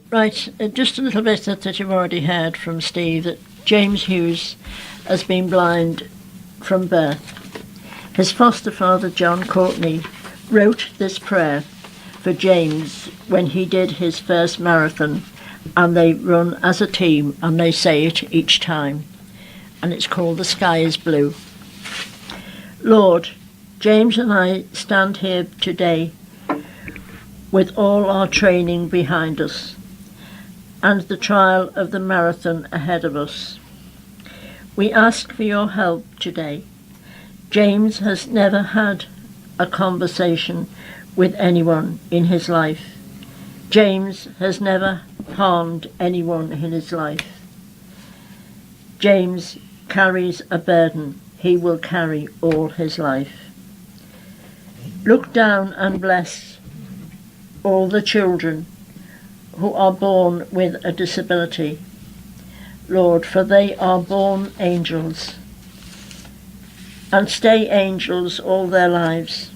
Right, just a little bit that you've already heard from Steve, that James Hughes has been blind from birth. His foster father, John Courtney, wrote this prayer for James when he did his first marathon, and they run as a team and they say it each time, and it's called The Sky is Blue. Lord, James and I stand here today with all our training behind us and the trial of the marathon ahead of us. We ask for your help today. James has never had a conversation with anyone in his life. James has never harmed anyone in his life. James carries a burden he will carry all his life. Look down and bless all the children who are born with a disability, Lord, for they are born angels and stay angels all their lives.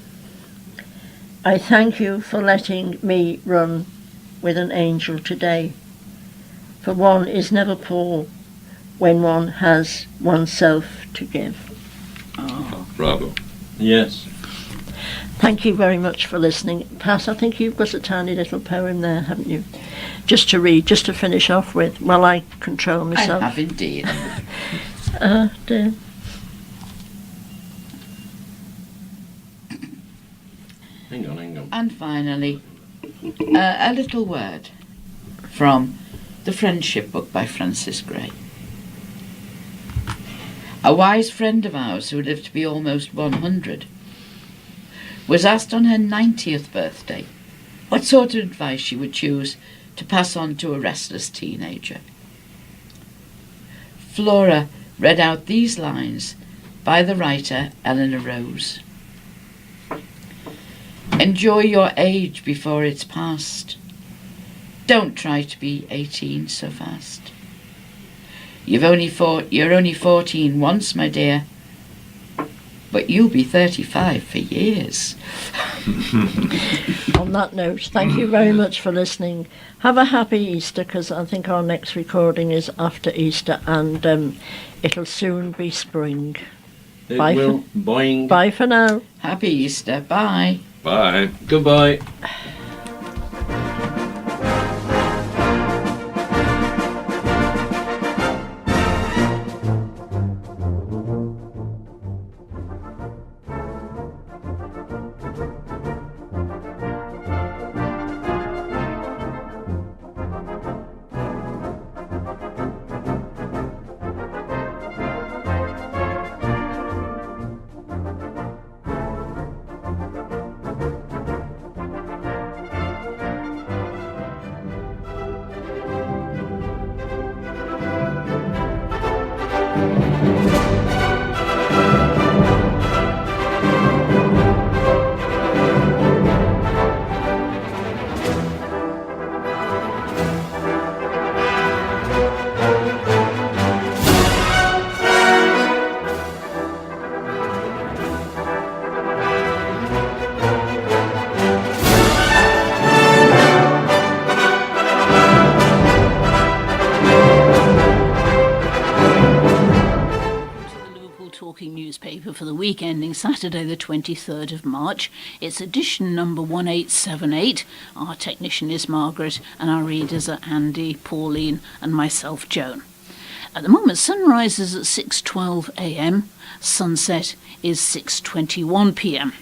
I thank you for letting me run with an angel today, for one is never poor when one has oneself to give. Oh. Bravo. Yes. Thank you very much for listening. Pat, I think you've got a tiny little poem there, haven't you? Just to read, just to finish off with, while I control myself. I have indeed. Dear. Hang on. And finally, a little word from The Friendship Book by Francis Gray. A wise friend of ours who lived to be almost 100 was asked on her 90th birthday what sort of advice she would choose to pass on to a restless teenager. Flora read out these lines by the writer Eleanor Rose. Enjoy your age before it's past. Don't try to be 18 so fast. You're only 14 once, my dear, but you'll be 35 for years. On that note, thank you very much for listening. Have a happy Easter, because I think our next recording is after Easter, and it'll soon be spring. It will. Boing. Bye for now. Happy Easter. Bye. Bye. Goodbye. Newspaper for the week ending Saturday the 23rd of March. It's edition number 1878. Our technician is Margaret and our readers are Andy, Pauline and myself, Joan. At the moment, sunrise is at 6:12 a.m, sunset is 6:21 p.m.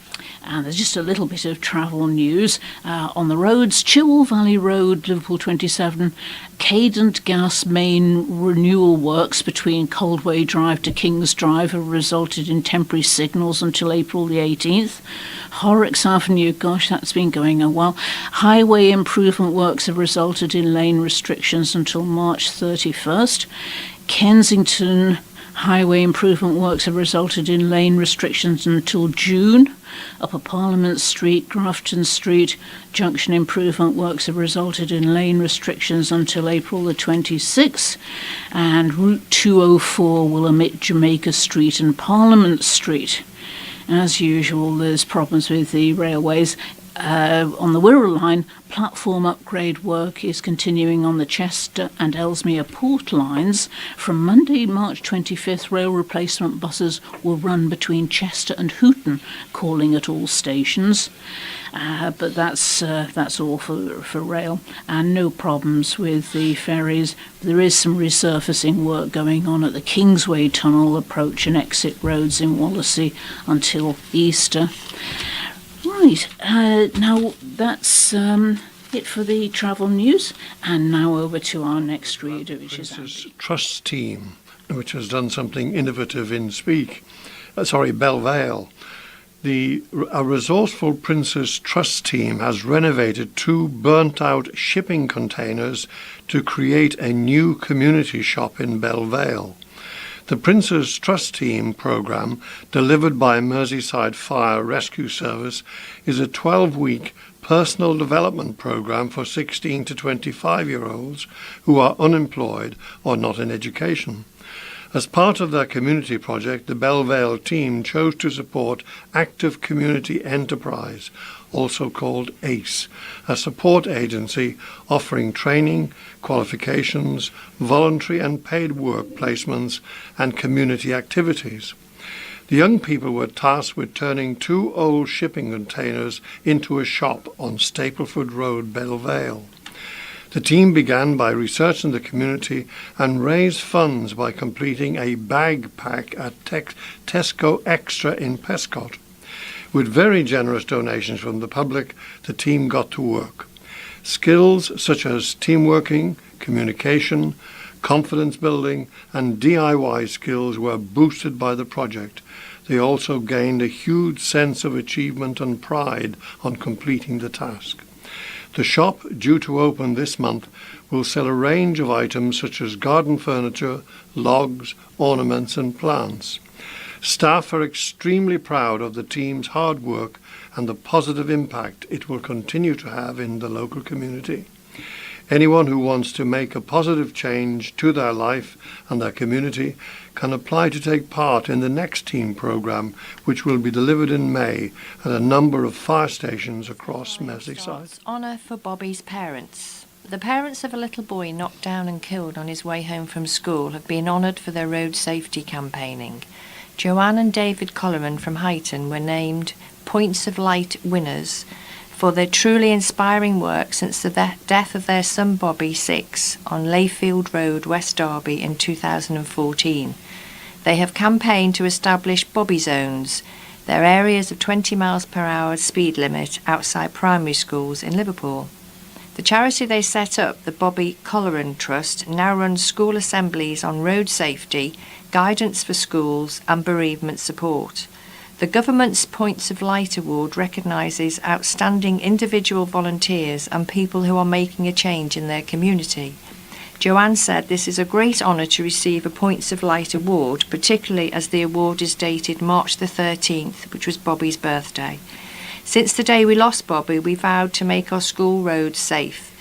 And there's just a little bit of travel news. On the roads, Chilwell Valley Road, Liverpool 27, Cadent Gas main renewal works between Coldway Drive to King's Drive have resulted in temporary signals until April the 18th. Horrocks Avenue, gosh, that's been going a while. Highway improvement works have resulted in lane restrictions until March 31st. Kensington highway improvement works have resulted in lane restrictions until June. Upper Parliament Street, Grafton Street, junction improvement works have resulted in lane restrictions until April the 26th. And Route 204 will omit Jamaica Street and Parliament Street. As usual, there's problems with the railways. On the Wirral line, platform upgrade work is continuing on the Chester and Ellesmere Port lines. From Monday, March 25th, rail replacement buses will run between Chester and Hooton, calling at all stations. But that's all for rail, and no problems with the ferries. There is some resurfacing work going on at the Kingsway Tunnel approach and exit roads in Wallasey until Easter. Right, now that's it for the travel news, and now over to our next reader, which is Prince's Trust Team, which has done something innovative in Belle Vale. A resourceful Prince's Trust Team has renovated 2 burnt-out shipping containers to create a new community shop in Belle Vale. The Prince's Trust Team programme, delivered by Merseyside Fire Rescue Service, is a 12-week personal development programme for 16 to 25-year-olds who are unemployed or not in education. As part of their community project, the Belle Vale team chose to support Active Community Enterprise, also called ACE, a support agency offering training, qualifications, voluntary and paid work placements, and community activities. The young people were tasked with turning 2 old shipping containers into a shop on Stapleford Road, Belle Vale. The team began by researching the community and raised funds by completing a bag pack at Tesco Extra in Prescott. With very generous donations from the public, the team got to work. Skills such as teamworking, communication, confidence building, and DIY skills were boosted by the project. They also gained a huge sense of achievement and pride on completing the task. The shop, due to open this month, will sell a range of items such as garden furniture, logs, ornaments and plants. Staff are extremely proud of the team's hard work and the positive impact it will continue to have in the local community. Anyone who wants to make a positive change to their life and their community can apply to take part in the next team programme, which will be delivered in May at a number of fire stations across Merseyside. Honour for Bobby's parents. The parents of a little boy knocked down and killed on his way home from school have been honoured for their road safety campaigning. Joanne and David Colleran from Huyton were named Points of Light winners for their truly inspiring work since the death of their son Bobby, 6, on Layfield Road, West Derby in 2014. They have campaigned to establish Bobby zones, their areas of 20 miles per hour speed limit outside primary schools in Liverpool. The charity they set up, the Bobby Colleran Trust, now runs school assemblies on road safety, guidance for schools and bereavement support. The government's Points of Light Award recognises outstanding individual volunteers and people who are making a change in their community. Joanne said this is a great honour to receive a Points of Light Award, particularly as the award is dated March the 13th, which was Bobby's birthday. Since the day we lost Bobby, we vowed to make our school roads safe.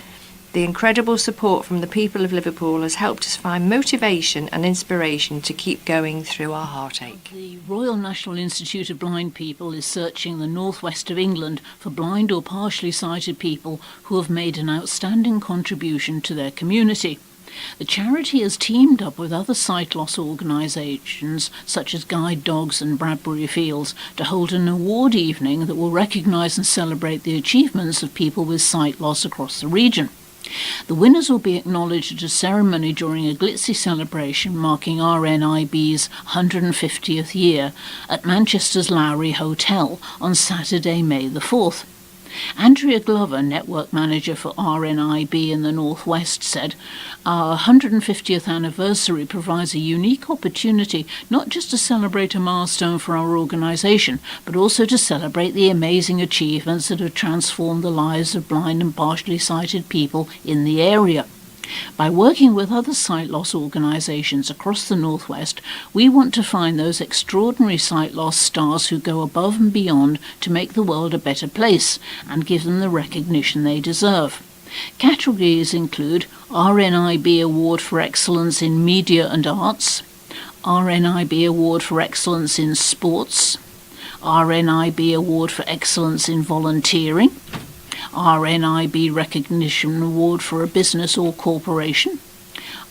The incredible support from the people of Liverpool has helped us find motivation and inspiration to keep going through our heartache. The Royal National Institute of Blind People is searching the northwest of England for blind or partially sighted people who have made an outstanding contribution to their community. The charity has teamed up with other sight loss organisations such as Guide Dogs and Bradbury Fields to hold an award evening that will recognise and celebrate the achievements of people with sight loss across the region. The winners will be acknowledged at a ceremony during a glitzy celebration marking RNIB's 150th year at Manchester's Lowry Hotel on Saturday, May the 4th. Andrea Glover, network manager for RNIB in the North West, said, "Our 150th anniversary provides a unique opportunity not just to celebrate a milestone for our organisation, but also to celebrate the amazing achievements that have transformed the lives of blind and partially sighted people in the area. By working with other sight loss organisations across the North West, we want to find those extraordinary sight loss stars who go above and beyond to make the world a better place and give them the recognition they deserve. Categories include RNIB Award for Excellence in Media and Arts, RNIB Award for Excellence in Sports, RNIB Award for Excellence in Volunteering, RNIB Recognition Award for a Business or Corporation,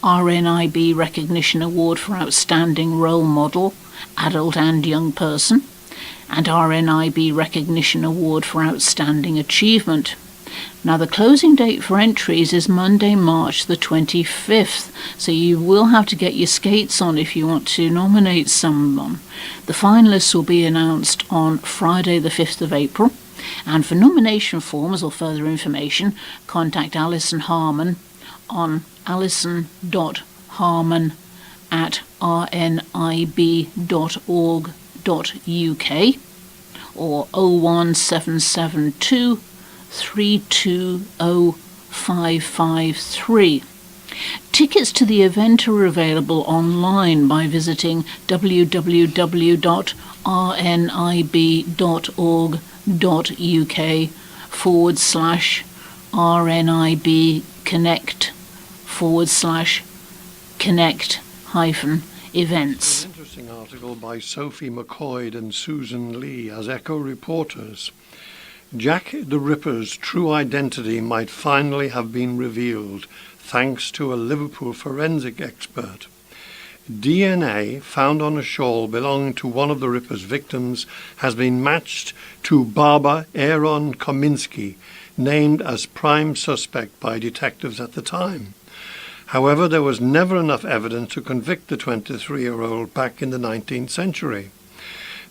RNIB Recognition Award for Outstanding Role Model, Adult and Young Person, and RNIB Recognition Award for Outstanding Achievement. Now, the closing date for entries is Monday, March the 25th, so you will have to get your skates on if you want to nominate someone. The finalists will be announced on Friday the 5th of April, and for nomination forms or further information, contact Alison Harmon on alison.harmon@rnib.org.uk or 01772 320553. Tickets to the event are available online by visiting www.rnib.org.uk/RNIB Connect/Connect-events. An interesting article by Sophie McCoy and Susan Lee as Echo reporters. Jack the Ripper's true identity might finally have been revealed thanks to a Liverpool forensic expert. DNA found on a shawl belonging to one of the Ripper's victims has been matched to Barbara Aaron Kominski, named as prime suspect by detectives at the time. However, there was never enough evidence to convict the 23-year-old back in the 19th century.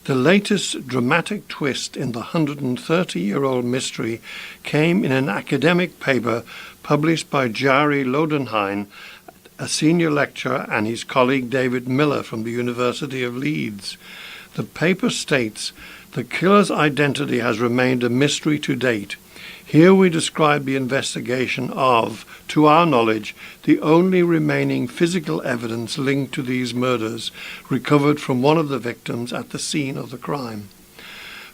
The latest dramatic twist in the 130-year-old mystery came in an academic paper published by Jari Lodenheim, a senior lecturer, and his colleague David Miller from the University of Leeds. The paper states the killer's identity has remained a mystery to date. Here we describe the investigation of, to our knowledge, the only remaining physical evidence linked to these murders recovered from one of the victims at the scene of the crime.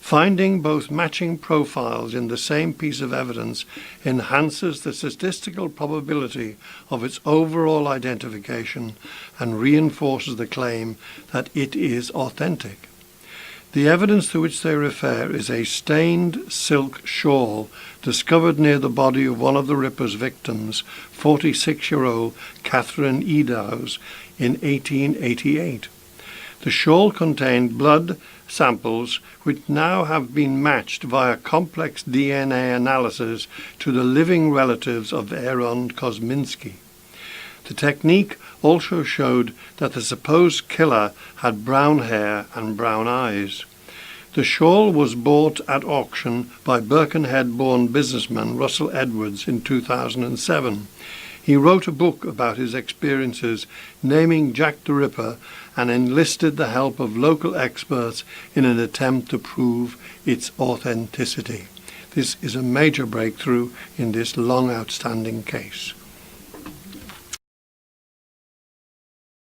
Finding both matching profiles in the same piece of evidence enhances the statistical probability of its overall identification and reinforces the claim that it is authentic. The evidence to which they refer is a stained silk shawl discovered near the body of one of the Ripper's victims, 46-year-old Catherine Eddowes, in 1888. The shawl contained blood samples which now have been matched via complex DNA analysis to the living relatives of Aaron Kominski. The technique also showed that the supposed killer had brown hair and brown eyes. The shawl was bought at auction by Birkenhead-born businessman Russell Edwards in 2007. He wrote a book about his experiences, naming Jack the Ripper, and enlisted the help of local experts in an attempt to prove its authenticity. This is a major breakthrough in this long outstanding case.